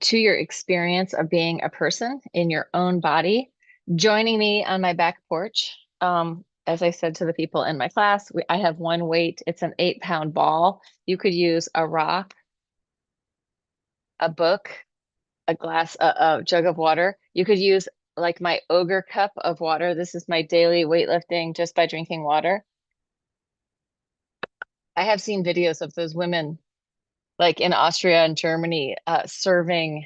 to your experience of being a person in your own body, joining me on my back porch. As I said to the people in my class, I have one weight. It's an 8-pound ball. You could use a rock, a book, a jug of water. You could use like my ogre cup of water. This is my daily weightlifting just by drinking water. I have seen videos of those women like in Austria and Germany serving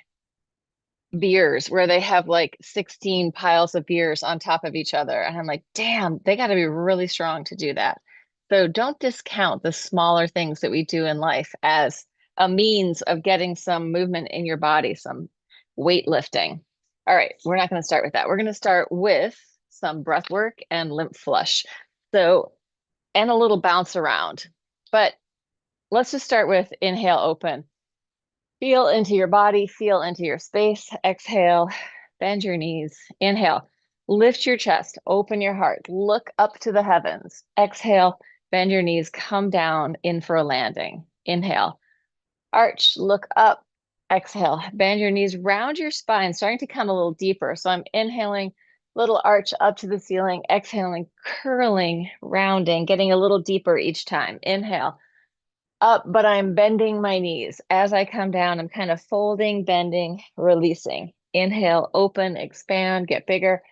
beers where they have like 16 piles of beers on top of each other. And I'm like, damn, they got to be really strong to do that. So don't discount the smaller things that we do in life as a means of getting some movement in your body, some weightlifting. All right, we're not going to start with that. We're going to start with some breath work and lymph flush. So, and a little bounce around. But let's just start with inhale, open. Feel into your body, feel into your space. Exhale, bend your knees. Inhale, lift your chest, open your heart, look up to the heavens. Exhale, bend your knees, come down in for a landing. Inhale, arch, look up. Exhale, bend your knees, round your spine, starting to come a little deeper. So I'm inhaling, little arch up to the ceiling, exhaling, curling, rounding, getting a little deeper each time. Inhale up, but I'm bending my knees. As I come down, I'm kind of folding, bending, releasing. Inhale, open, expand, get bigger.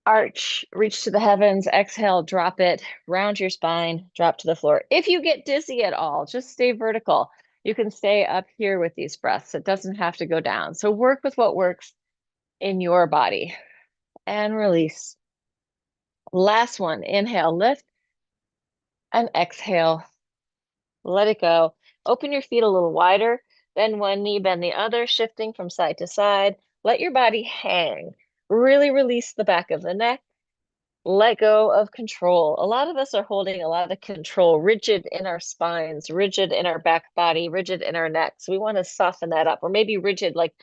Arch, reach to the heavens. Exhale, drop it, round your spine, drop to the floor. If you get dizzy at all, just stay vertical. You can stay up here with these breaths. It doesn't have to go down. So work with what works in your body and release. Last one, inhale, lift, and exhale, let it go. Open your feet a little wider. Bend one knee, bend the other, shifting from side to side. Let your body hang. Really release the back of the neck. Let go of control. A lot of us are holding a lot of control, rigid in our spines, rigid in our back body, rigid in our necks. We want to soften that up, or maybe rigid like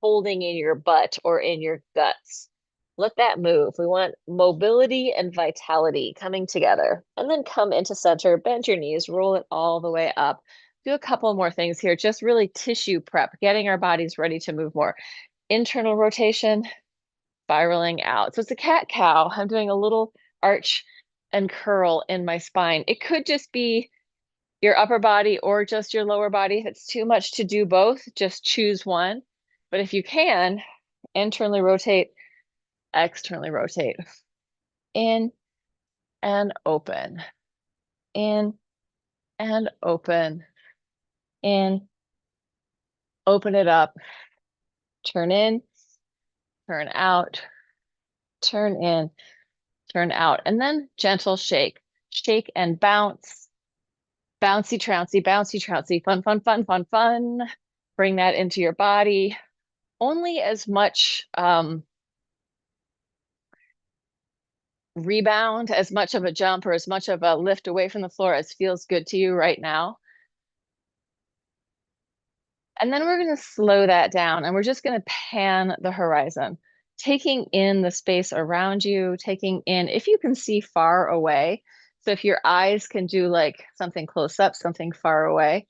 holding in your butt or in your guts. Let that move. We want mobility and vitality coming together. And then come into center, bend your knees, roll it all the way up. Do a couple more things here, just really tissue prep, getting our bodies ready to move more. Internal rotation, spiraling out. So it's a cat cow. I'm doing a little arch and curl in my spine. It could just be your upper body or just your lower body. If it's too much to do both, just choose one. But if you can, internally rotate, externally rotate. In and open. In and open. In, open it up. Turn in, turn out, turn in, turn out. And then gentle shake. Shake and bounce. Bouncy, trouncy, bouncy, trouncy. Fun, fun, fun, fun, fun. Bring that into your body. Only as much rebound, as much of a jump or as much of a lift away from the floor as feels good to you right now. And then we're going to slow that down and we're just going to pan the horizon, taking in the space around you, taking in, if you can see far away. So if your eyes can do like something close up, something far away,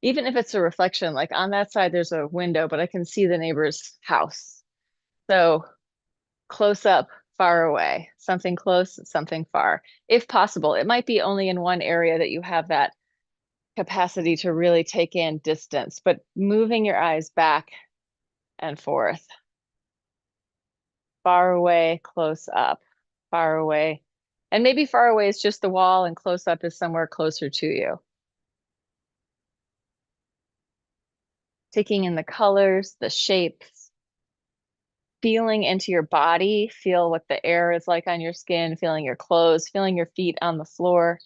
even if it's a reflection, like on that side, there's a window, but I can see the neighbor's house. So close up, far away, something close, something far. If possible, it might be only in one area that you have that capacity to really take in distance, but moving your eyes back and forth. Far away, close up, far away. And maybe far away is just the wall and close up is somewhere closer to you. Taking in the colors, the shapes, feeling into your body, feel what the air is like on your skin, feeling your clothes, feeling your feet on the floor.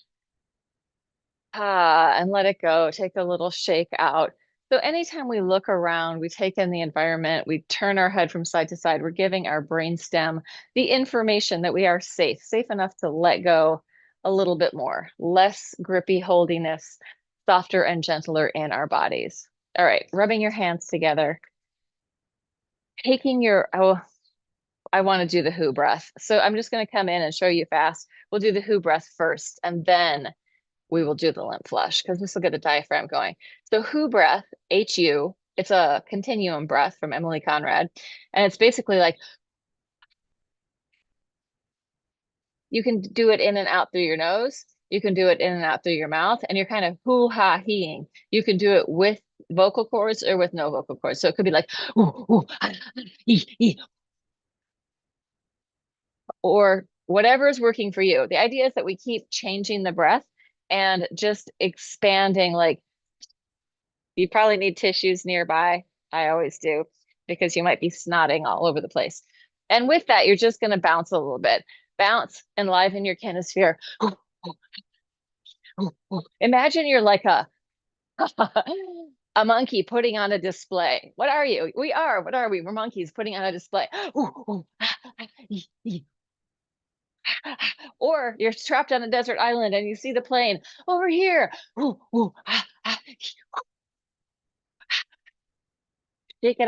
Ah, and let it go. Take a little shake out. So anytime we look around, we take in the environment, we turn our head from side to side, we're giving our brainstem the information that we are safe, safe enough to let go a little bit more, less grippy holdiness, softer and gentler in our bodies. All right, rubbing your hands together, taking your, oh, I want to do the who breath. So I'm just going to come in and show you fast. We'll do the who breath first, and then we will do the lymph flush because this will get the diaphragm going. So who breath, HU, It's a continuum breath from Emily Conrad. And it's basically like you can do it in and out through your nose. You can do it in and out through your mouth, and you're kind of hoo-ha-heeing. You can do it with vocal cords or with no vocal cords. So it could be like, ooh, ooh, or whatever is working for you. The idea is that we keep changing the breath and just expanding. Like you probably need tissues nearby. I always do because you might be snotting all over the place. And with that, you're just going to bounce a little bit. Bounce, enliven your kinesphere. Imagine you're like a monkey putting on a display. What are you? We are. What are we? We're monkeys putting on a display. Or you're trapped on a desert island and you see the plane over here. Shake it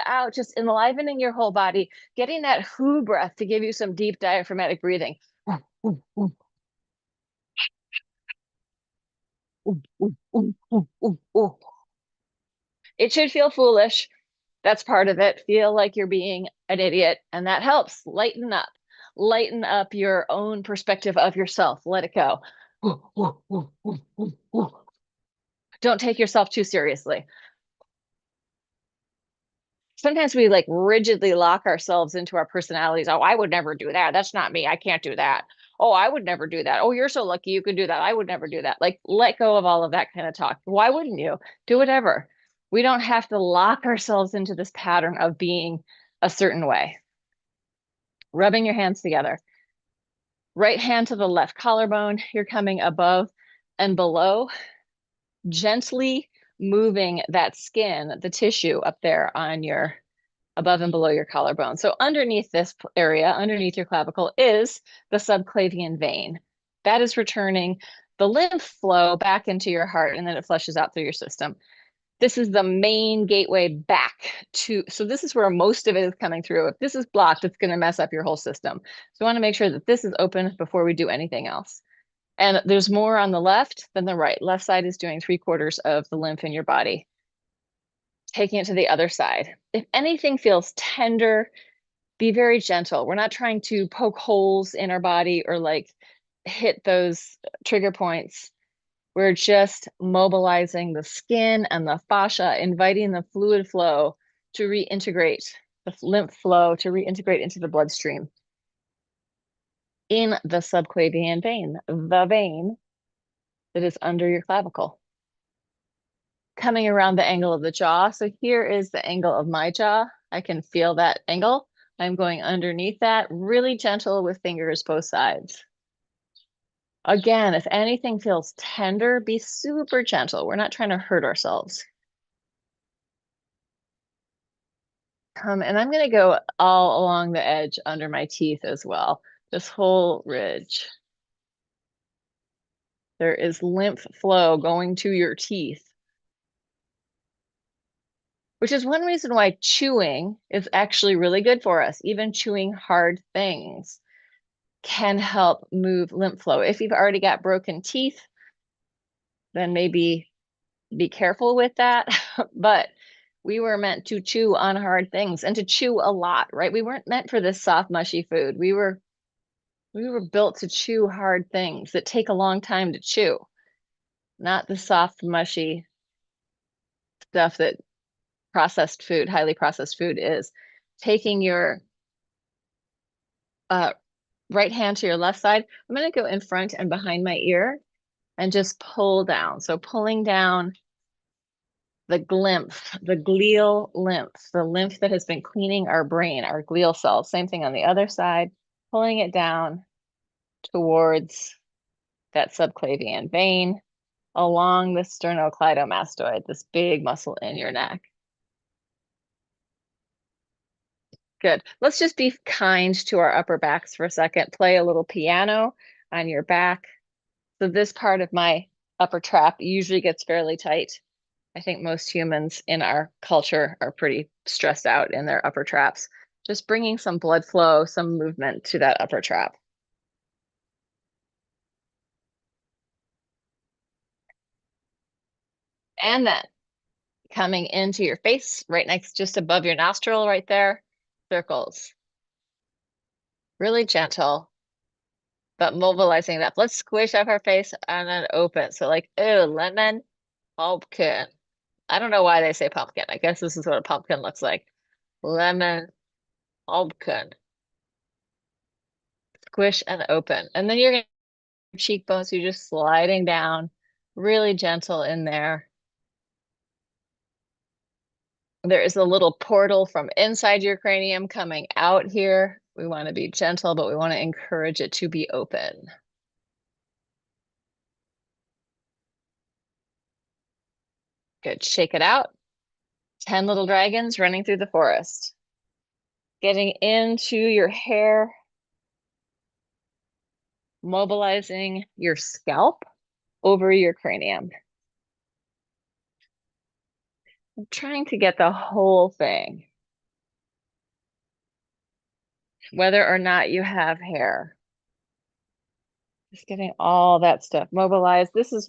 out, just enlivening your whole body, getting that who breath to give you some deep diaphragmatic breathing. It should feel foolish. That's part of it. Feel like you're being an idiot, and that helps. Lighten up your own perspective of yourself. Let it go. Don't take yourself too seriously. Sometimes we like rigidly lock ourselves into our personalities. Oh, I would never do that. That's not me. I can't do that. Oh, I would never do that. Oh, you're so lucky you could do that. I would never do that. Like, let go of all of that kind of talk. Why wouldn't you? Do whatever. We don't have to lock ourselves into this pattern of being a certain way. Rubbing your hands together. Right hand to the left collarbone. You're coming above and below, gently moving that skin, the tissue up there on your above and below your collarbone. So underneath this area, underneath your clavicle, is the subclavian vein. That is returning the lymph flow back into your heart, and then it flushes out through your system. This is the main gateway back to, so this is where most of it is coming through. If this is blocked, it's going to mess up your whole system. So we want to make sure that this is open before we do anything else. And there's more on the left than the right. Left side is doing 3/4 of the lymph in your body. Taking it to the other side. If anything feels tender, be very gentle. We're not trying to poke holes in our body or like hit those trigger points. We're just mobilizing the skin and the fascia, inviting the fluid flow to reintegrate, the lymph flow to reintegrate into the bloodstream in the subclavian vein, the vein that is under your clavicle. Coming around the angle of the jaw. So here is the angle of my jaw. I can feel that angle. I'm going underneath that, really gentle with fingers both sides. Again, if anything feels tender, be super gentle. We're not trying to hurt ourselves. And I'm going to go all along the edge under my teeth as well. This whole ridge. There is lymph flow going to your teeth, which is one reason why chewing is actually really good for us. Even chewing hard things can help move lymph flow. If you've already got broken teeth, then maybe be careful with that. But we were meant to chew on hard things and to chew a lot, right? We weren't meant for this soft, mushy food. We were built to chew hard things that take a long time to chew, not the soft, mushy stuff that processed food, highly processed food is. Taking your right hand to your left side, I'm going to go in front and behind my ear and just pull down. So pulling down the lymph, the glial lymph, the lymph that has been cleaning our brain, our glial cells. Same thing on the other side, pulling it down towards that subclavian vein along the sternocleidomastoid, this big muscle in your neck. Good. Let's just be kind to our upper backs for a second. Play a little piano on your back. So this part of my upper trap usually gets fairly tight. I think most humans in our culture are pretty stressed out in their upper traps. Just bringing some blood flow, some movement to that upper trap. And then Coming into your face, right next, just above your nostril, right there. Circles. Really gentle, but mobilizing it up. Let's squish up our face and then open. So like, oh, lemon, pumpkin. I don't know why they say pumpkin. I guess this is what a pumpkin looks like. Lemon, pumpkin. Squish and open. And then you're going to cheekbones, you're just sliding down, really gentle in there. There is a little portal from inside your cranium coming out here. We want to be gentle, but we want to encourage it to be open. Good. Shake it out. 10 little dragons running through the forest. Getting into your hair. Mobilizing your scalp over your cranium. I'm trying to get the whole thing. Whether or not you have hair. Just getting all that stuff mobilized. This is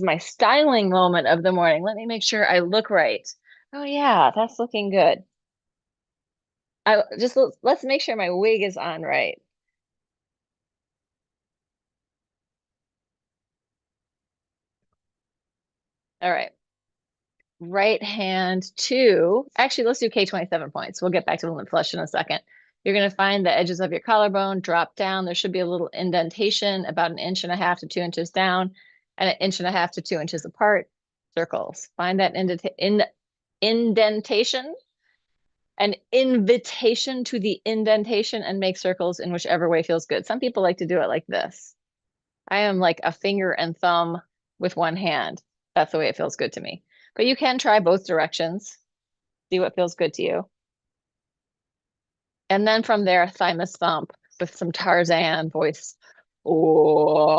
my styling moment of the morning. Let me make sure I look right. Oh yeah, that's looking good. Let's make sure my wig is on right. All right. Right hand to, actually, let's do K27 points. We'll get back to the lymph flush in a second. You're going to find the edges of your collarbone, drop down. There should be a little indentation about 1.5 to 2 inches down and 1.5 to 2 inches apart. Circles. Find that indentation, an invitation to the indentation, and make circles in whichever way feels good. Some people like to do it like this. I am like a finger and thumb with one hand. That's the way it feels good to me. But you can try both directions. See what feels good to you. And then from there, thymus thump with some Tarzan voice. Oh.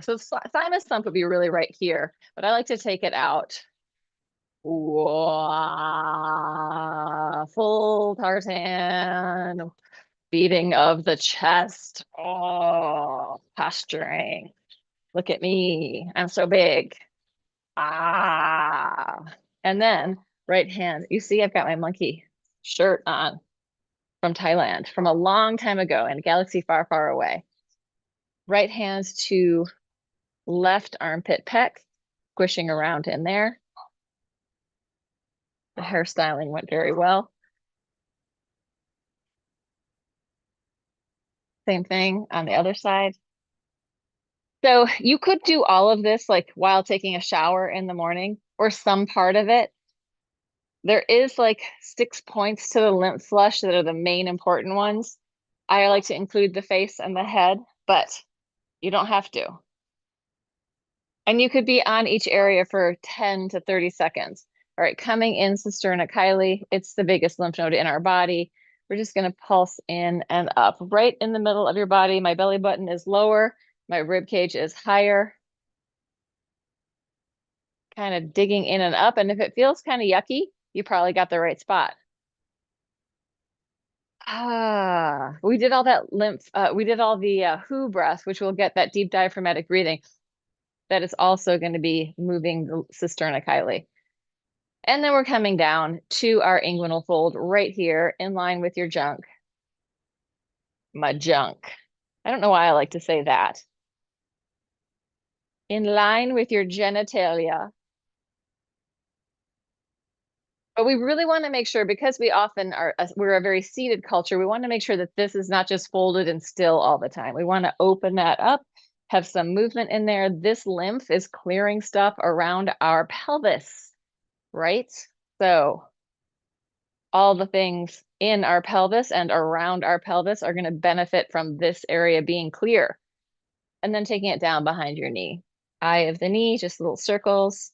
So thymus thump would be really right here, but I like to take it out. Full Tarzan. Beating of the chest. Oh, posturing. Look at me. I'm so big. Ah. And then right hand. You see, I've got my monkey shirt on from Thailand from a long time ago in a galaxy far, far away. Right hand to left armpit pec, squishing around in there. The hairstyling went very well. Same thing on the other side. So you could do all of this like while taking a shower in the morning or some part of it. There is like 6 points to the lymph flush that are the main important ones. I like to include the face and the head, but you don't have to. And you could be on each area for 10 to 30 seconds. All right, coming in cisterna chyli, it's the biggest lymph node in our body. We're just going to pulse in and up. Right in the middle of your body, my belly button is lower, my rib cage is higher. Kind of digging in and up. And if it feels kind of yucky, you probably got the right spot. We did all that lymph, we did all the WHO breath, which will get that deep diaphragmatic breathing. That is also going to be moving the cisterna chyli. And then we're coming down to our inguinal fold right here in line with your junk. My junk. I don't know why I like to say that. In line with your genitalia. But we really want to make sure, because we often are, we're a very seated culture, we want to make sure that this is not just folded and still all the time. We want to open that up, have some movement in there. This lymph is clearing stuff around our pelvis, right? So all the things in our pelvis and around our pelvis are going to benefit from this area being clear. And then taking it down behind your knee. Eye of the knee, just little circles.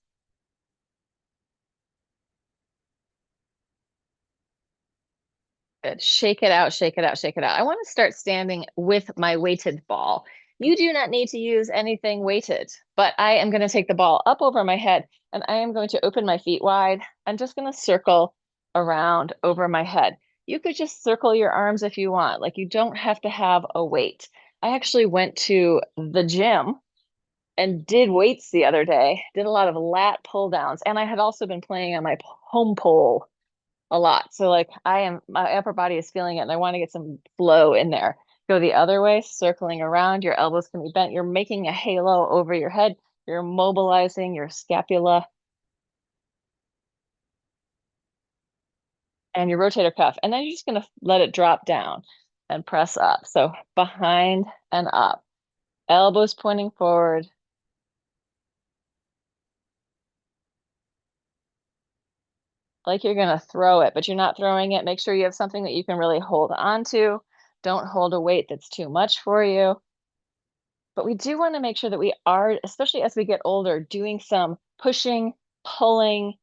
Good. Shake it out, shake it out, shake it out. I want to start standing with my weighted ball. You do not need to use anything weighted, but I am going to take the ball up over my head and I am going to open my feet wide. I'm just going to circle around over my head. You could just circle your arms if you want. Like, you don't have to have a weight. I actually went to the gym and did weights the other day, did a lot of lat pull downs. And I had also been playing on my home pole a lot. So like my upper body is feeling it and I want to get some flow in there. Go the other way, circling around. Your elbows can be bent. You're making a halo over your head. You're mobilizing your scapula and your rotator cuff. And then you're just going to let it drop down and press up. So behind and up. Elbows pointing forward. Like you're going to throw it, but you're not throwing it. Make sure you have something that you can really hold on to. Don't hold a weight that's too much for you. But we do want to make sure that we are, especially as we get older, doing some pushing, pulling,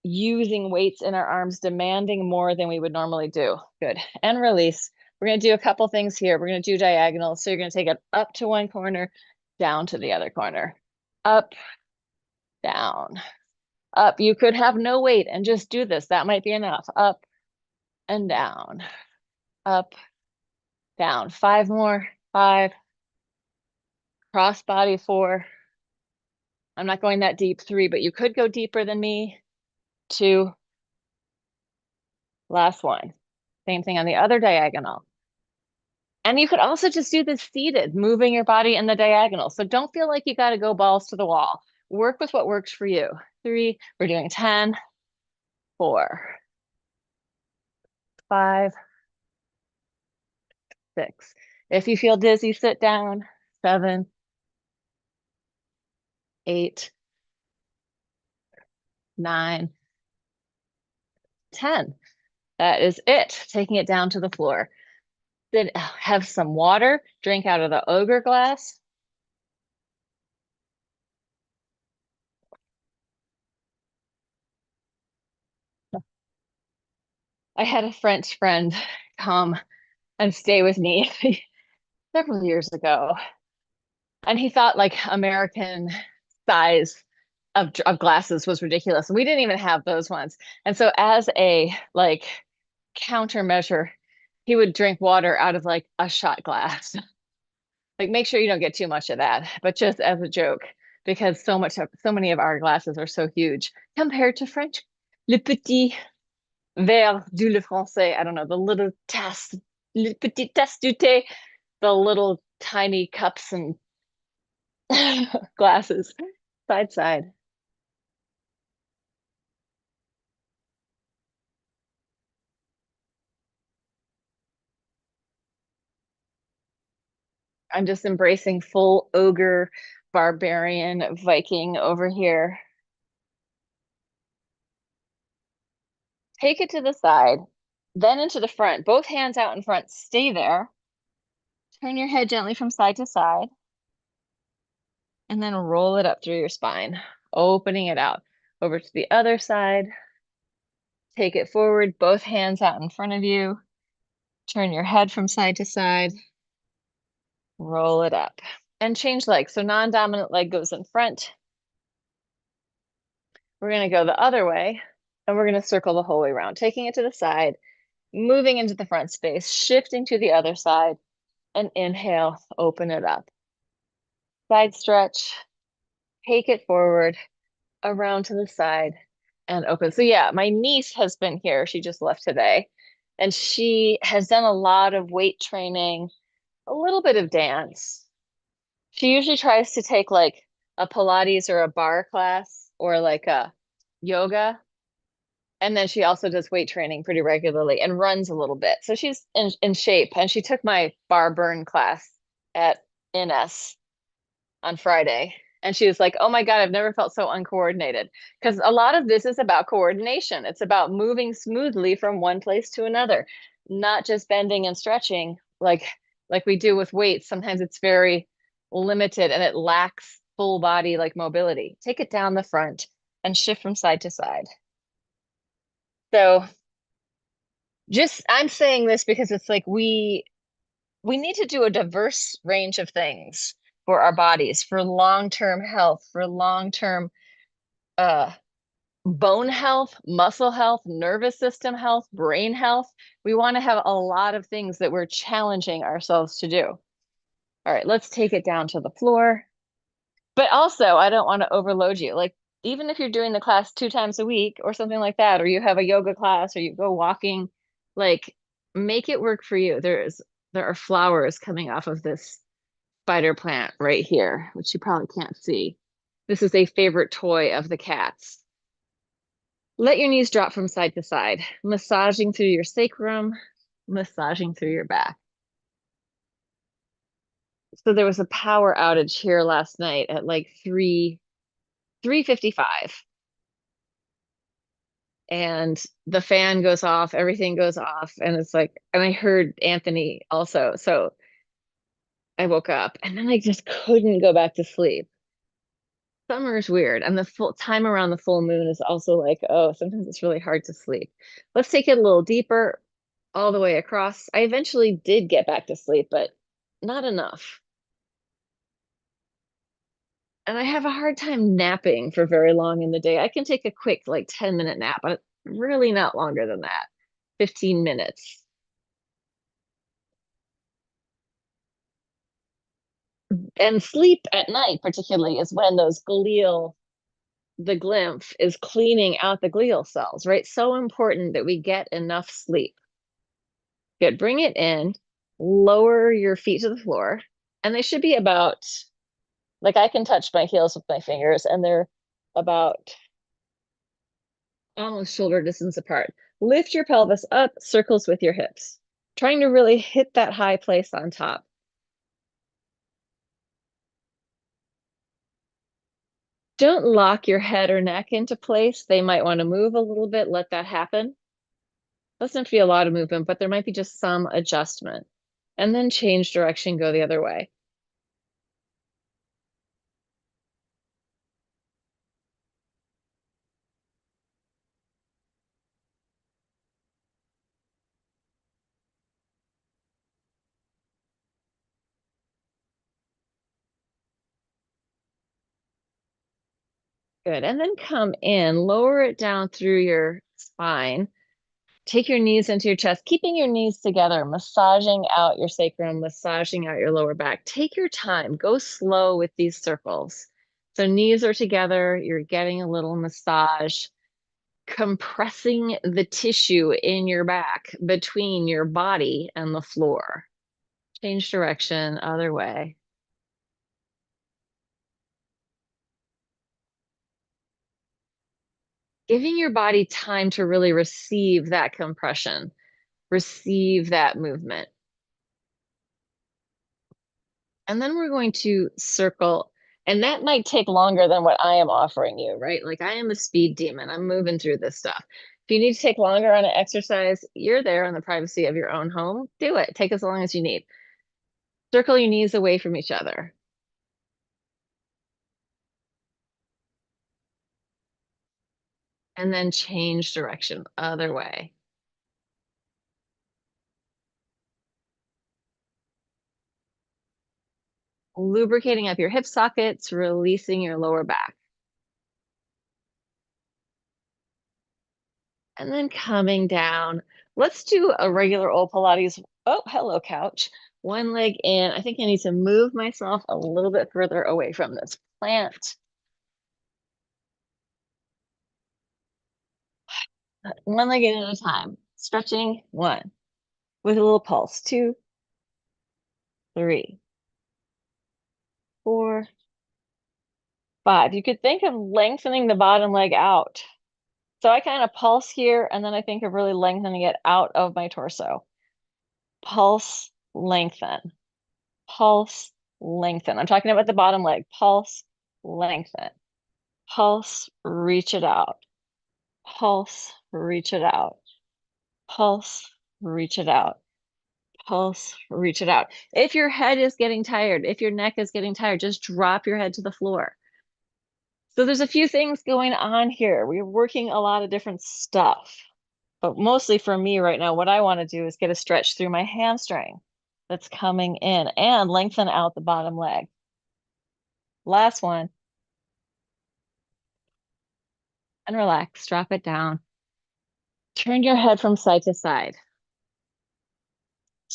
using weights in our arms, demanding more than we would normally do. Good. And release. We're going to do a couple things here. We're going to do diagonals. So you're going to take it up to one corner, down to the other corner. Up, down, up. You could have no weight and just do this. That might be enough. Up and down, up, down. 5 more. 5. Cross body 4. I'm not going that deep. 3, but you could go deeper than me. 2. Last one. Same thing on the other diagonal. And you could also just do this seated, moving your body in the diagonal. So don't feel like you got to go balls to the wall. Work with what works for you. 3, we're doing 10, 4, 5, 6. If you feel dizzy, sit down. 7, 8, 9, 10. That is it. Taking it down to the floor. Then have some water, drink out of the ogre glass. I had a French friend come and stay with me several years ago. And he thought like American size of glasses was ridiculous. And we didn't even have those ones. And so as a like countermeasure, he would drink water out of like a shot glass. Like make sure you don't get too much of that, but just as a joke, because so many of our glasses are so huge compared to French. Le petit verre du le français. I don't know, the little tasse, le petit tasse du thé, the little tiny cups and glasses, side side. I'm just embracing full ogre, barbarian, Viking over here. Take it to the side, then into the front. Both hands out in front. Stay there. Turn your head gently from side to side. And then roll it up through your spine, opening it out. Over to the other side. Take it forward, both hands out in front of you. Turn your head from side to side. Roll it up. And change legs. So non-dominant leg goes in front. We're going to go the other way. And we're going to circle the whole way around, taking it to the side, moving into the front space, shifting to the other side, and inhale, open it up. Side stretch, take it forward, around to the side, and open. So yeah, my niece has been here. She just left today. And she has done a lot of weight training, a little bit of dance. She usually tries to take like a Pilates or a bar class or like a yoga. And then she also does weight training pretty regularly and runs a little bit. So she's in shape. And she took my bar burn class at NS on Friday. And she was like, oh my God, I've never felt so uncoordinated. Because a lot of this is about coordination. It's about moving smoothly from one place to another, not just bending and stretching like we do with weights. Sometimes it's very limited and it lacks full body like mobility. Take it down the front and shift from side to side. So just I'm saying this because it's like we need to do a diverse range of things for our bodies, for long-term health, for long-term uh bone health, muscle health, nervous system health, brain health. We want to have a lot of things that we're challenging ourselves to do. All right, let's take it down to the floor. But also, I don't want to overload you. Like, even if you're doing the class 2 times a week or something like that, or you have a yoga class or you go walking, like, make it work for you. There are flowers coming off of this spider plant right here, which you probably can't see. This is a favorite toy of the cats. Let your knees drop from side to side, massaging through your sacrum, massaging through your back. So there was a power outage here last night at like 3:55, and the fan goes off, everything goes off, and it's like, and I heard Anthony also. So I woke up and then I just couldn't go back to sleep. Summer is weird, and the full time around the full moon is also like, oh, sometimes it's really hard to sleep. Let's take it a little deeper, all the way across. I eventually did get back to sleep, but not enough. And I have a hard time napping for very long in the day. I can take a quick, like 10-minute nap, but really not longer than that, 15 minutes. And sleep at night, particularly, is when the lymph is cleaning out the glial cells, right? So important that we get enough sleep. Good. Bring it in, lower your feet to the floor, and they should be about, like, I can touch my heels with my fingers, and they're about almost shoulder distance apart. Lift your pelvis up, circles with your hips, trying to really hit that high place on top. Don't lock your head or neck into place. They might want to move a little bit. Let that happen. Doesn't be a lot of movement, but there might be just some adjustment. And then change direction, go the other way. Good. And then come in, lower it down through your spine. Take your knees into your chest, keeping your knees together, massaging out your sacrum, massaging out your lower back. Take your time, go slow with these circles. So knees are together, you're getting a little massage, compressing the tissue in your back between your body and the floor. Change direction, other way. Giving your body time to really receive that compression, receive that movement. And then we're going to circle, and that might take longer than what I am offering you, right? Like, I am a speed demon. I'm moving through this stuff. If you need to take longer on an exercise, you're there in the privacy of your own home. Do it. Take as long as you need. Circle your knees away from each other. And then change direction, other way. Lubricating up your hip sockets, releasing your lower back. And then coming down. Let's do a regular old Pilates. Oh, hello, couch. One leg in. I think I need to move myself a little bit further away from this plant. One leg in at a time. Stretching, one. With a little pulse, two, three, four, five. You could think of lengthening the bottom leg out. So I kind of pulse here, and then I think of really lengthening it out of my torso. Pulse, lengthen. Pulse, lengthen. I'm talking about the bottom leg. Pulse, lengthen. Pulse, reach it out. Pulse, reach it out. Pulse, reach it out. Pulse, reach it out. If your head is getting tired, if your neck is getting tired, just drop your head to the floor. So there's a few things going on here. We're working a lot of different stuff. But mostly for me right now, what I want to do is get a stretch through my hamstring that's coming in and lengthen out the bottom leg. Last one. And relax, drop it down. Turn your head from side to side.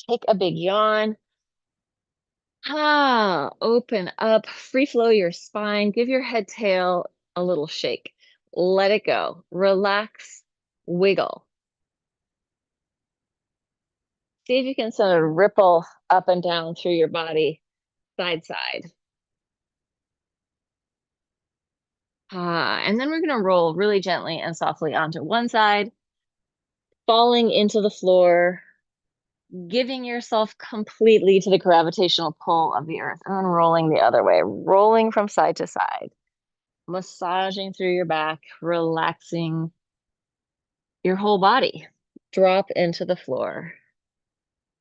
Take a big yawn. Open up, free flow your spine, give your head tail a little shake. Let it go. Relax, wiggle. See if you can sort of ripple up and down through your body, side side. And then we're going to roll really gently and softly onto one side, falling into the floor, giving yourself completely to the gravitational pull of the earth, and then rolling the other way, rolling from side to side, massaging through your back, relaxing your whole body. Drop into the floor.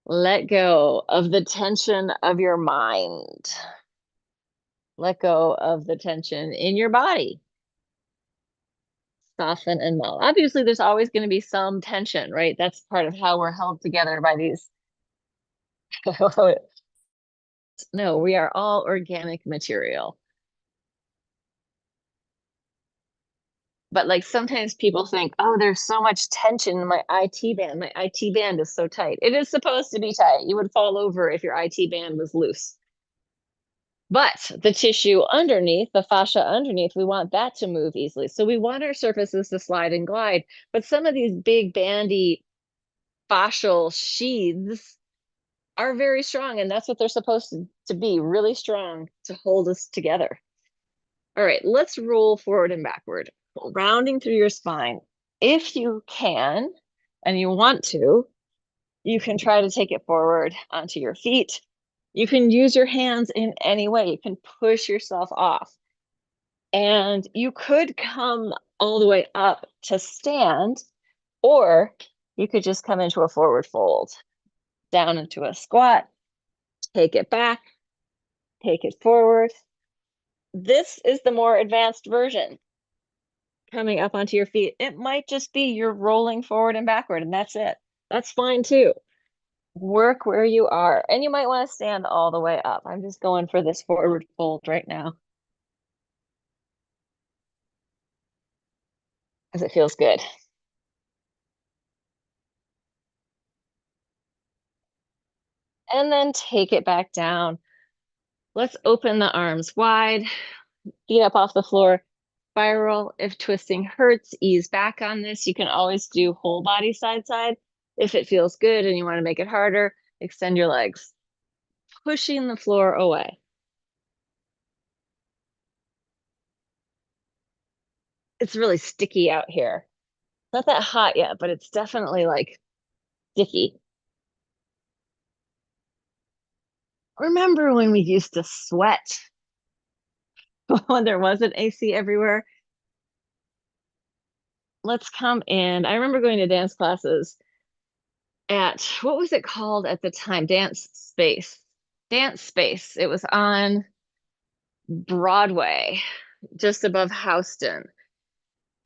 Let go of the tension of your mind. Let go of the tension in your body. Soften and melt. Obviously, there's always going to be some tension, right? That's part of how we're held together by these. No, we are all organic material. But like sometimes people think, oh, there's so much tension in my IT band. My IT band is so tight. It is supposed to be tight. You would fall over if your IT band was loose. But the tissue underneath, the fascia underneath, we want that to move easily. So we want our surfaces to slide and glide. But some of these big bandy fascial sheaths are very strong, and that's what they're supposed to be, really strong to hold us together. All right, let's roll forward and backward, rounding through your spine. If you can, and you want to, you can try to take it forward onto your feet. You can use your hands in any way. You can push yourself off. And you could come all the way up to stand, or you could just come into a forward fold, down into a squat, take it back, take it forward. This is the more advanced version. Coming up onto your feet. It might just be you're rolling forward and backward, and that's it. That's fine too. Work where you are. And you might want to stand all the way up. I'm just going for this forward fold right now, because it feels good. And then take it back down. Let's open the arms wide, feet up off the floor, spiral. If twisting hurts, ease back on this. You can always do whole body side side. If it feels good and you want to make it harder, extend your legs, pushing the floor away. It's really sticky out here. Not that hot yet, but it's definitely like sticky. Remember when we used to sweat when there wasn't AC everywhere? Let's come in. I remember going to dance classes at, what was it called at the time? Dance Space. Dance Space. It was on Broadway, just above Houston.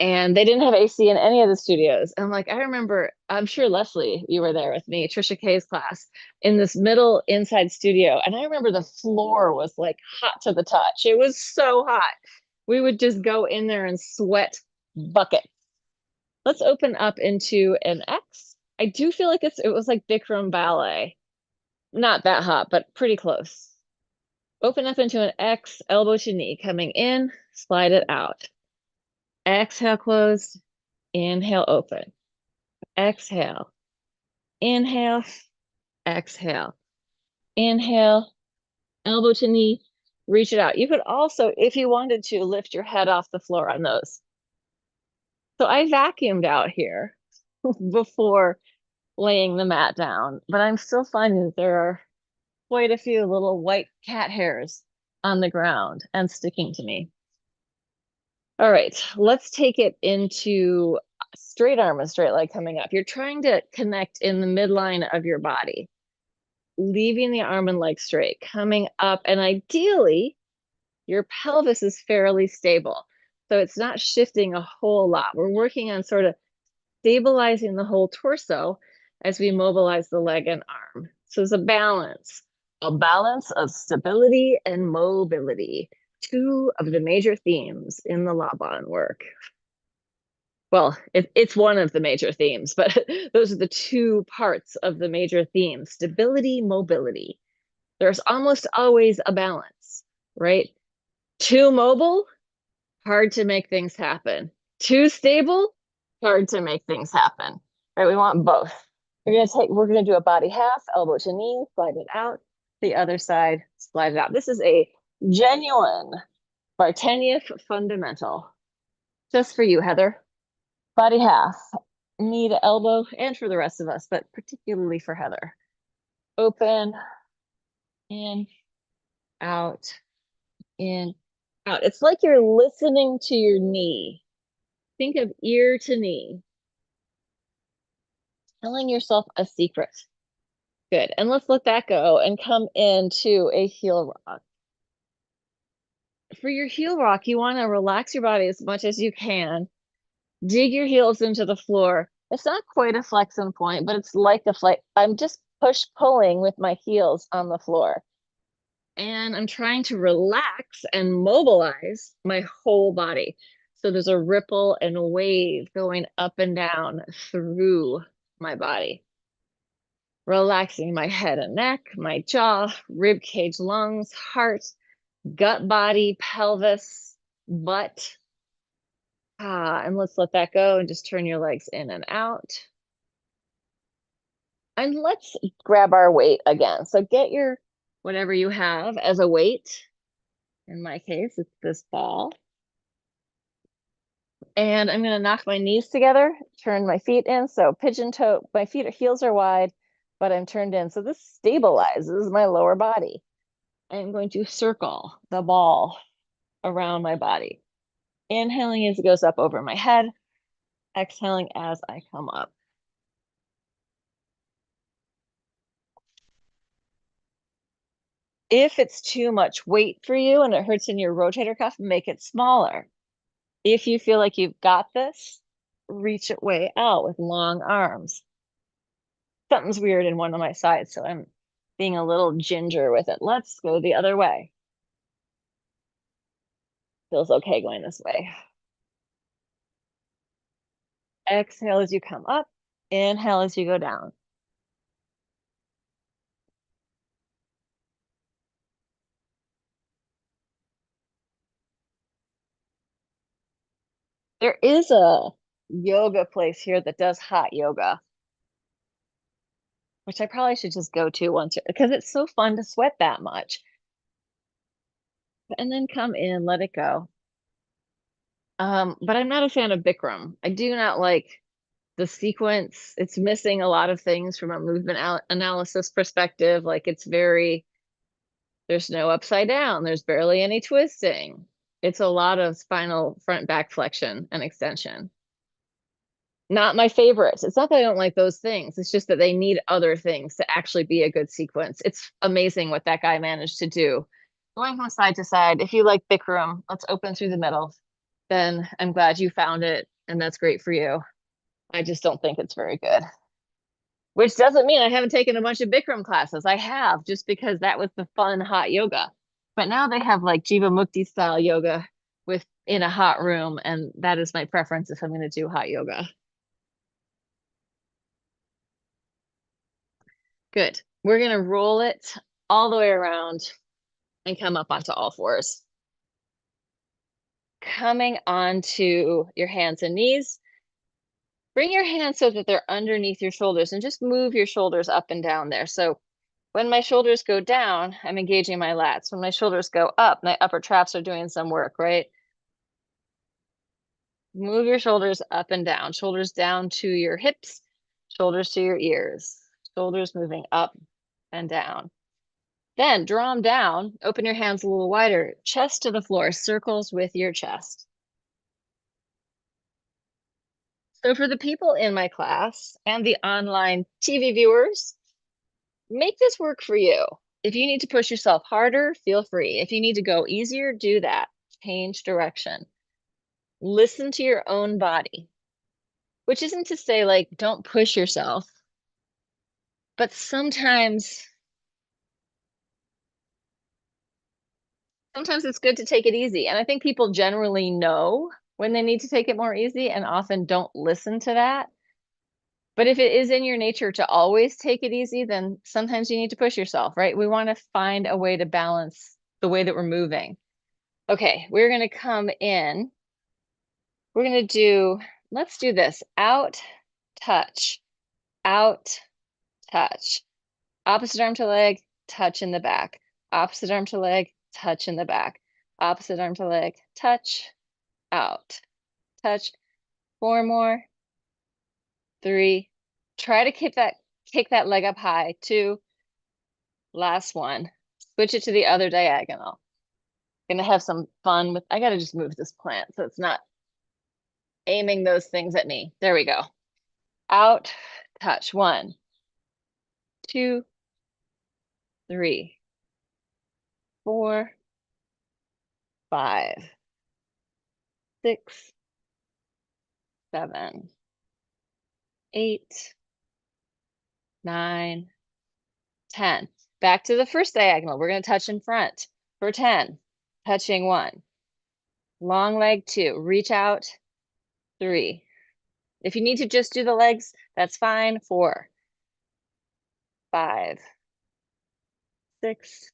And they didn't have AC in any of the studios. And I'm like, I remember, I'm sure Leslie, you were there with me, Trisha Kay's class, in this middle inside studio. And I remember the floor was like hot to the touch. It was so hot. We would just go in there and sweat buckets. Let's open up into an X. I do feel like it was like Bikram ballet. Not that hot, but pretty close. Open up into an X, elbow to knee, coming in, slide it out. Exhale, closed. Inhale, open. Exhale. Inhale. Exhale. Inhale. Elbow to knee. Reach it out. You could also, if you wanted to, lift your head off the floor on those. So I vacuumed out here before laying the mat down, but I'm still finding that there are quite a few little white cat hairs on the ground and sticking to me. All right, let's take it into straight arm and straight leg coming up. You're trying to connect in the midline of your body, leaving the arm and leg straight, coming up, and ideally, your pelvis is fairly stable. So it's not shifting a whole lot. We're working on sort of stabilizing the whole torso as we mobilize the leg and arm. So it's a balance of stability and mobility, two of the major themes in the Laban work. Well, it's one of the major themes, but those are the two parts of the major themes: stability, mobility. There's almost always a balance, right? Too mobile, hard to make things happen. Too stable, hard to make things happen. Right? We want both. We're gonna do a body half, elbow to knee, slide it out. The other side, slide it out. This is a genuine Bartenieff fundamental. Just for you, Heather. Body half, knee to elbow, and for the rest of us, but particularly for Heather. Open, in, out, in, out. It's like you're listening to your knee. Think of ear to knee, telling yourself a secret. Good. And let's let that go and come into a heel rock. For your heel rock, you want to relax your body as much as you can. Dig your heels into the floor. It's not quite a flexion point, but it's like a flex. I'm just pulling with my heels on the floor. And I'm trying to relax and mobilize my whole body. So there's a ripple and a wave going up and down through my body. Relaxing my head and neck, my jaw, rib cage, lungs, heart, gut, body, pelvis, butt. And let's let that go and just turn your legs in and out. And let's grab our weight again. So get your whatever you have as a weight. In my case, it's this ball. And I'm going to knock my knees together, turn my feet in. So pigeon toe, my heels are wide, but I'm turned in. So this stabilizes my lower body. I'm going to circle the ball around my body. Inhaling as it goes up over my head, exhaling as I come up. If it's too much weight for you and it hurts in your rotator cuff, make it smaller. If you feel like you've got this, reach it way out with long arms. Something's weird in one of my sides, so I'm being a little ginger with it. Let's go the other way. Feels okay going this way. Exhale as you come up. Inhale as you go down. There is a yoga place here that does hot yoga, which I probably should just go to once because it's so fun to sweat that much. And then come in, let it go. But I'm not a fan of Bikram. I do not like the sequence. It's missing a lot of things from a movement analysis perspective. Like there's no upside down. There's barely any twisting. It's a lot of spinal front back flexion and extension. Not my favorites. It's not that I don't like those things. It's just that they need other things to actually be a good sequence. It's amazing what that guy managed to do. Going from side to side. If you like Bikram, let's open through the middle. Then I'm glad you found it, and that's great for you. I just don't think it's very good. Which doesn't mean I haven't taken a bunch of Bikram classes. I have, just because that was the fun hot yoga. But now they have like Jiva Mukti style yoga with in a hot room, and that is my preference if I'm going to do hot yoga. Good. We're going to roll it all the way around and come up onto all fours. Coming onto your hands and knees. Bring your hands so that they're underneath your shoulders and just move your shoulders up and down there. So when my shoulders go down, I'm engaging my lats. When my shoulders go up, my upper traps are doing some work, right? Move your shoulders up and down. Shoulders down to your hips, shoulders to your ears. Shoulders moving up and down. Then draw them down. Open your hands a little wider. Chest to the floor. Circles with your chest. So for the people in my class and the online TV viewers, make this work for you. If you need to push yourself harder, feel free. If you need to go easier, do that. Change direction. Listen to your own body, which isn't to say like, don't push yourself, but sometimes it's good to take it easy. And I think people generally know when they need to take it more easy and often don't listen to that. But if it is in your nature to always take it easy, then sometimes you need to push yourself, right? We want to find a way to balance the way that we're moving. Okay, we're going to come in. We're going to do, let's do this. Out, touch, out, touch. Opposite arm to leg, touch in the back. Opposite arm to leg, touch in the back. Opposite arm to leg, touch, out, touch. 4 more. 3. Try to kick that leg up high. 2. Last one. Switch it to the other diagonal. Gonna have some fun with, I gotta just move this plant so it's not aiming those things at me. There we go. Out, touch. 1, 2, 3, 4, 5, 6, 7, 8, 9, 10. Back to the first diagonal. We're going to touch in front for 10. Touching 1. Long leg 2. Reach out 3. If you need to just do the legs, that's fine. 4, 5, 6,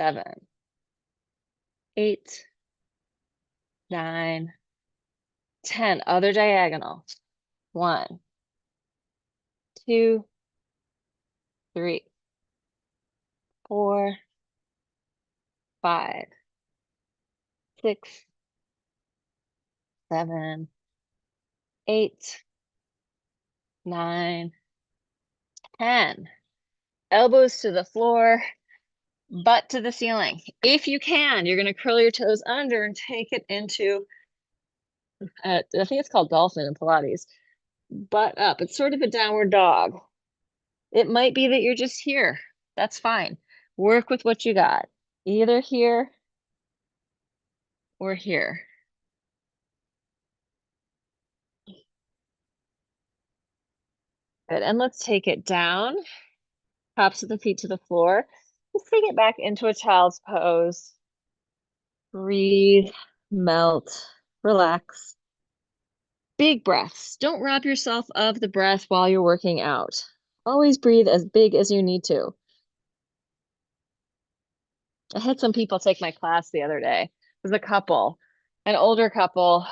7, 8, 9, 10. Other diagonal. 1, 2, 3, 4, 5, 6, 7, 8, 9, 10. Elbows to the floor, butt to the ceiling. If you can, you're going to curl your toes under and take it into, I think it's called dolphin in Pilates. Butt up. It's sort of a downward dog. It might be that you're just here. That's fine. Work with what you got. Either here or here. Good. And let's take it down. Tops of the feet to the floor. Let's take it back into a child's pose. Breathe, melt, relax. Big breaths. Don't rob yourself of the breath while you're working out. Always breathe as big as you need to. I had some people take my class the other day. It was a couple, an older couple,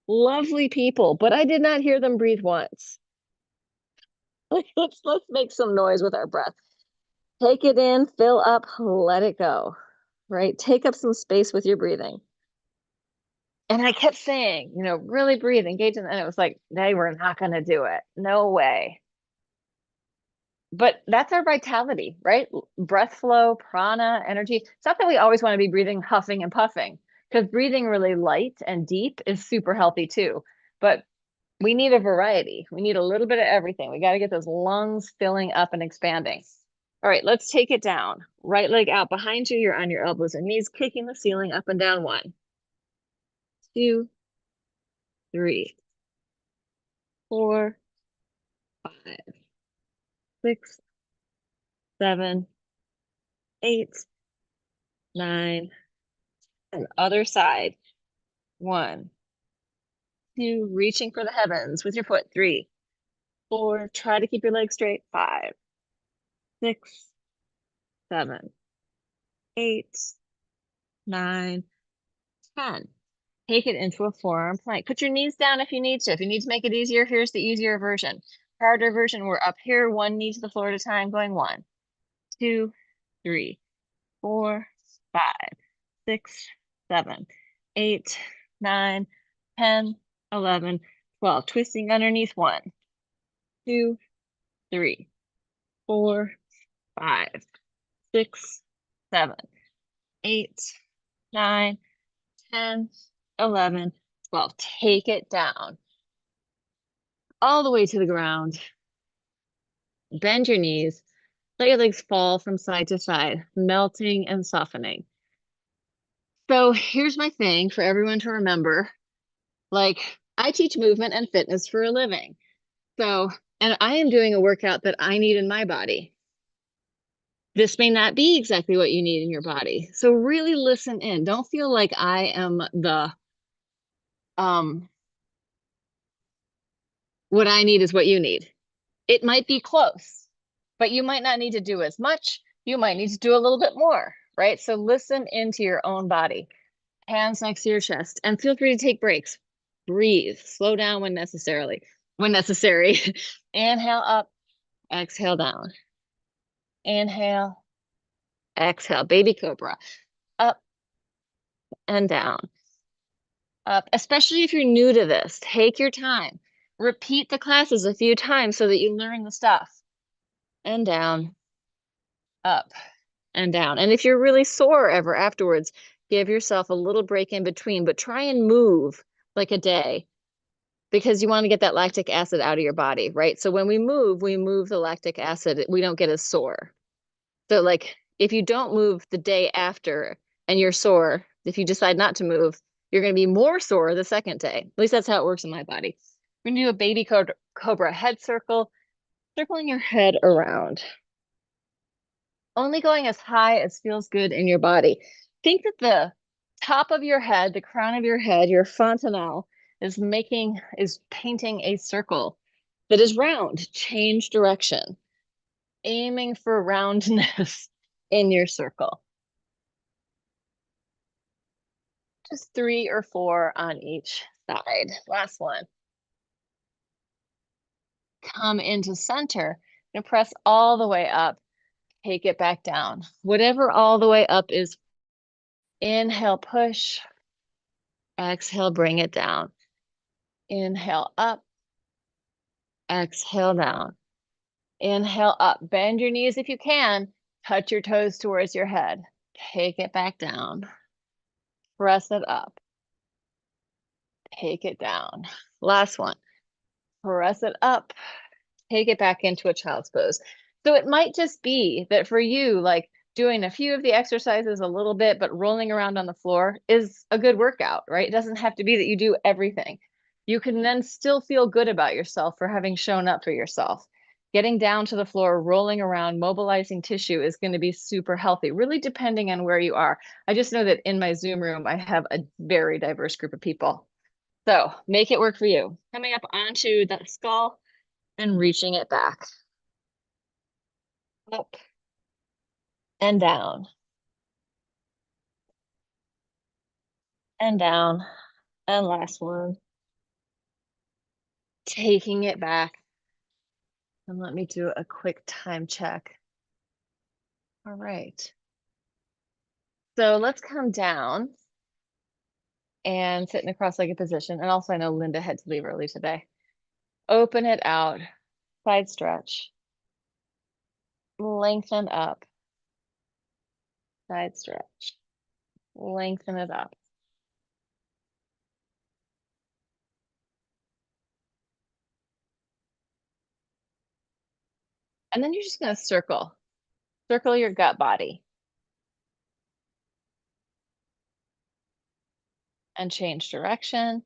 lovely people, but I did not hear them breathe once. Let's make some noise with our breath. Take it in, fill up, let it go, right? Take up some space with your breathing. And I kept saying, really breathe, engage in, and it was like, they were not going to do it. No way. But that's our vitality, right? Breath flow, prana, energy. It's not that we always want to be breathing, huffing and puffing, because breathing really light and deep is super healthy too. But we need a variety. We need a little bit of everything. We got to get those lungs filling up and expanding. All right, let's take it down. Right leg out behind you. You're on your elbows and knees, kicking the ceiling up and down. 1, 2, 3, 4, 5, 6, 7, 8, 9, and other side. 1, 2, reaching for the heavens with your foot. 3, 4, try to keep your legs straight. 5, 6, 7, 8, 9, 10. Take it into a forearm plank. Put your knees down if you need to. If you need to make it easier, here's the easier version. Harder version, we're up here, 1 knee to the floor at a time, going 1, 2, 3, 4, 5, 6, 7, 8, 9, 10, 11, 12. Twisting underneath. 1, 2, 3, 4, 5, 6, 7, 8, 9, 10, 11, 12. Take it down all the way to the ground. Bend your knees. Let your legs fall from side to side, melting and softening. So here's my thing for everyone to remember. Like, I teach movement and fitness for a living. So, and I am doing a workout that I need in my body. This may not be exactly what you need in your body. So really listen in. Don't feel like I am the what I need is what you need. It might be close, but you might not need to do as much. You might need to do a little bit more, right? So listen into your own body. Hands next to your chest, and feel free to take breaks. Breathe, slow down when necessary. Inhale up, exhale down. Inhale, exhale, baby cobra. Up and down. Up, especially if you're new to this, take your time. Repeat the classes a few times so that you learn the stuff. And down, up and down. And if you're really sore ever afterwards, give yourself a little break in between, but try and move like a day because you want to get that lactic acid out of your body, right? So when we move the lactic acid, we don't get as sore. So like if you don't move the day after and you're sore, if you decide not to move, you're going to be more sore the second day. At least that's how it works in my body. We're going to do a baby cobra head circle, circling your head around. Only going as high as feels good in your body. Think that the top of your head, the crown of your head, your fontanelle is painting a circle that is round. Change direction, aiming for roundness in your circle. Just 3 or 4 on each side. Last one. Come into center and press all the way up. Take it back down. Whatever all the way up is. Inhale, push. Exhale, bring it down. Inhale up. Exhale down. Inhale up. Bend your knees if you can. Touch your toes towards your head. Take it back down. Press it up. Take it down. Last one. Press it up. Take it back into a child's pose. So it might just be that for you, like doing a few of the exercises a little bit, but rolling around on the floor is a good workout, right? It doesn't have to be that you do everything. You can then still feel good about yourself for having shown up for yourself. Getting down to the floor, rolling around, mobilizing tissue is going to be super healthy, really depending on where you are. I just know that in my Zoom room, I have a very diverse group of people. So make it work for you. Coming up onto the skull and reaching it back. Up and down and down. And last one. Taking it back. And let me do a quick time check. All right. So let's come down and sit in a cross-legged position. And also I know Linda had to leave early today. Open it out, side stretch. Lengthen up, side stretch. Lengthen it up. And then you're just gonna circle your gut body. And change direction.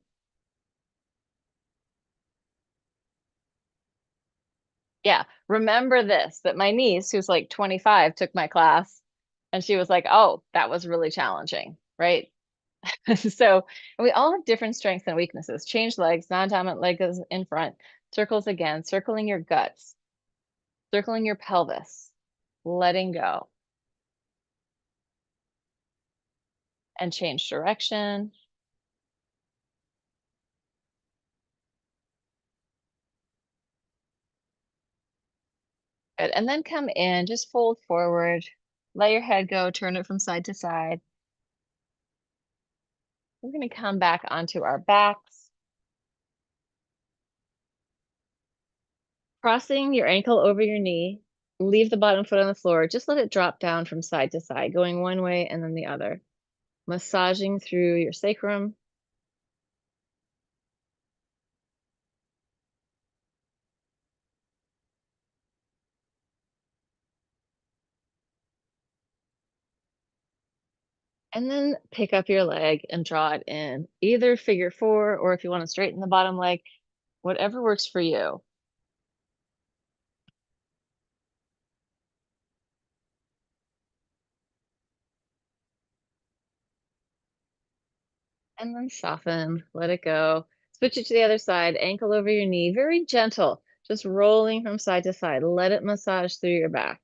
Yeah, remember this, that my niece, who's like 25, took my class and she was like, oh, that was really challenging, right? So and we all have different strengths and weaknesses. Change legs, non-dominant leg is in front, circles again, circling your guts, circling your pelvis, letting go, and change direction. Good. And then come in, just fold forward, let your head go, turn it from side to side. We're going to come back onto our backs. Crossing your ankle over your knee, leave the bottom foot on the floor. Just let it drop down from side to side, going one way and then the other. Massaging through your sacrum. And then pick up your leg and draw it in, either figure 4, or if you want to straighten the bottom leg, whatever works for you. And then soften, let it go. Switch it to the other side, ankle over your knee, very gentle, just rolling from side to side. Let it massage through your back.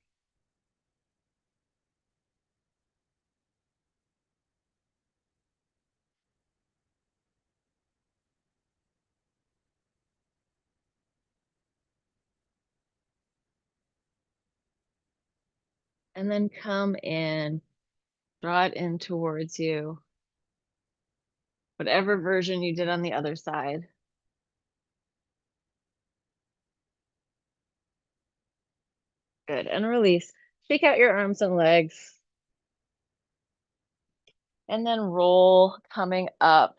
And then come in, draw it in towards you. Whatever version you did on the other side. Good. And release. Shake out your arms and legs. And then roll coming up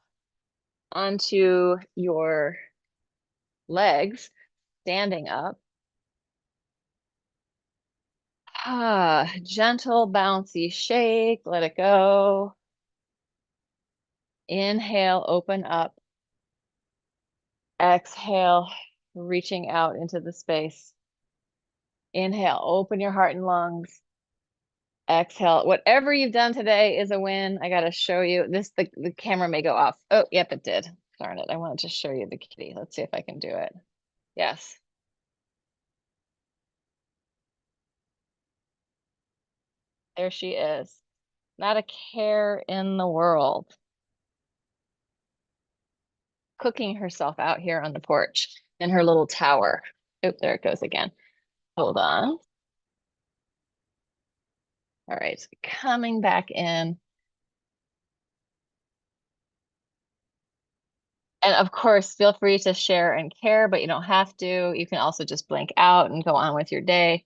onto your legs, standing up. Gentle, bouncy shake. Let it go. Inhale, open up. Exhale, reaching out into the space. Inhale, open your heart and lungs. Exhale. Whatever you've done today is a win. I got to show you this. The camera may go off. Oh, yep, it did. Darn it. I wanted to show you the kitty. Let's see if I can do it. Yes. There she is. Not a care in the world. Cooking herself out here on the porch in her little tower. Oh, there it goes again. Hold on. All right, coming back in. And of course, feel free to share and care, but you don't have to. You can also just blink out and go on with your day.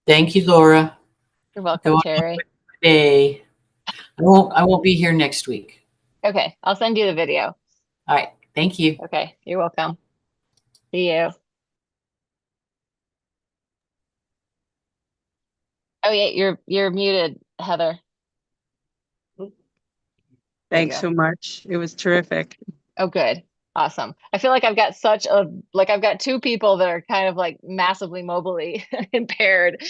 Thank you, Laura. You're welcome, Terry. Day. I won't be here next week. Okay, I'll send you the video. All right. Thank you. Okay, you're welcome. See you. Oh yeah, you're muted, Heather. Thanks so much. It was terrific. Oh, good. Awesome. I feel like I've got I've got two people that are kind of like massively mobily impaired.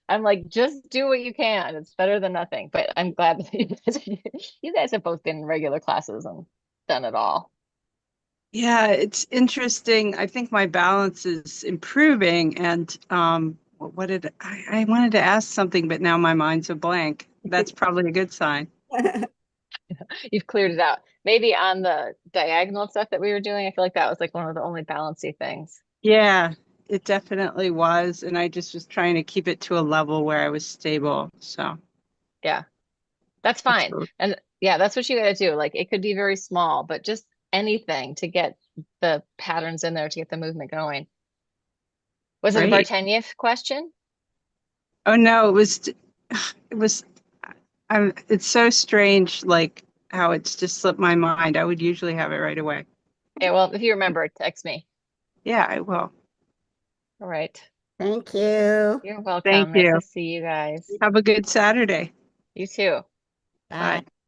I'm like, just do what you can. It's better than nothing. But I'm glad that you guys have both been in regular classes and done it all. Yeah, it's interesting. I think my balance is improving. And what did I wanted to ask something, but now my mind's a blank. That's probably a good sign. You've cleared it out. Maybe on the diagonal stuff that we were doing, I feel like that was like one of the only balancy things. Yeah, it definitely was. And I just was trying to keep it to a level where I was stable. So Yeah, that's fine. And yeah, that's what you got to do. Like it could be very small, but just anything to get the patterns in there to get the movement going. Was it a great. Bartenieff question? Oh no, it was, it's so strange, like how it's just slipped my mind. I would usually have it right away. Yeah, well, if you remember, text me. Yeah, I will. All right. Thank you. You're welcome. Thank Nice you. to see you guys. Have a good Saturday. You too. Bye. Bye.